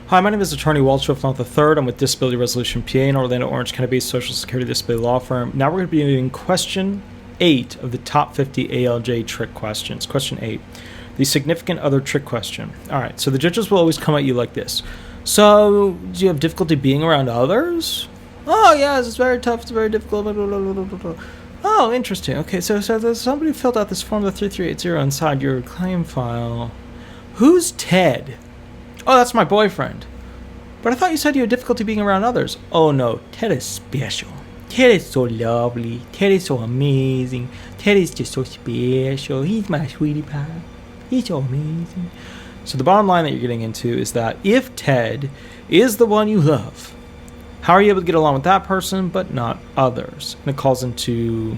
Hi, my name is Attorney Walter Rudolph Hnot III. I'm with Disability Resolution PA, an Orlando Orange County-based Social Security disability law firm. Now we're going to be doing question 8 of the top 50 ALJ trick questions. Question 8, the significant other trick question. All right, so the judges will always come at you like this. So, do you have difficulty being around others? Oh, yes, it's very tough, it's very difficult. Blah, blah, blah, blah, blah, blah. Oh, interesting. Okay, so somebody filled out this form, the 3380, inside your claim file. Who's Ted? Oh, that's my boyfriend. But I thought you said you had difficulty being around others. Oh, no. Ted is special. Ted is so lovely. Ted is so amazing. Ted is just so special. He's my sweetie pie. He's so amazing. So the bottom line that you're getting into is that if Ted is the one you love, how are you able to get along with that person but not others? And it calls into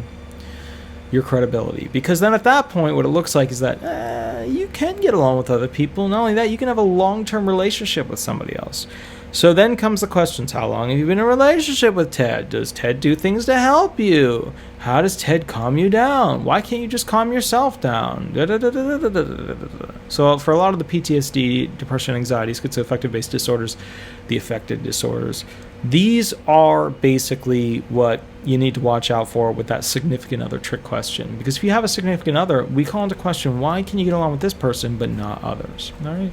your credibility, because then at that point what it looks like is that you can get along with other people. Not only that, you can have a long-term relationship with somebody else. So then comes the questions: how long have you been in a relationship with Ted? Does Ted do things to help you? How does Ted calm you down? Why can't you just calm yourself down? So for a lot of the PTSD, depression, anxiety, schizoaffective based disorders, the affected disorders, these are basically what you need to watch out for with that significant other trick question. Because if you have a significant other, we call into question, why can you get along with this person but not others? All right.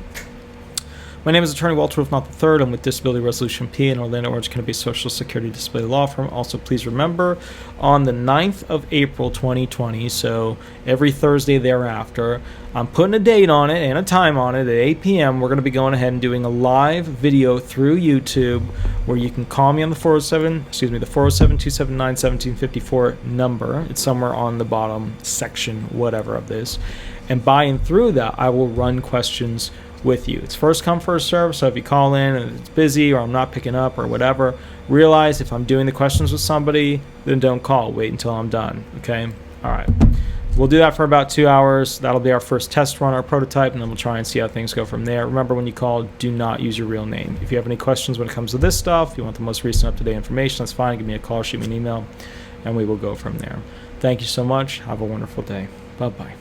My name is Attorney Walter Rudolph Hnot III. I'm with Disability Resolution PA, an Orlando Orange County-based Social Security disability law firm. Also, please remember, on the 9th of April 2020, so every Thursday thereafter, I'm putting a date on it and a time on it at 8 p.m. We're going to be going ahead and doing a live video through YouTube where you can call me on the 407-279-1754 number. It's somewhere on the bottom section, whatever of this. And by and through that, I will run questions with you. It's first come, first serve. So if you call in and it's busy or I'm not picking up or whatever, realize if I'm doing the questions with somebody, then don't call. Wait until I'm done. Okay? All right. We'll do that for about 2 hours. That'll be our first test run, our prototype, and then we'll try and see how things go from there. Remember, when you call, do not use your real name. If you have any questions when it comes to this stuff, you want the most recent up-to-date information, that's fine. Give me a call, shoot me an email, and we will go from there. Thank you so much. Have a wonderful day. Bye-bye.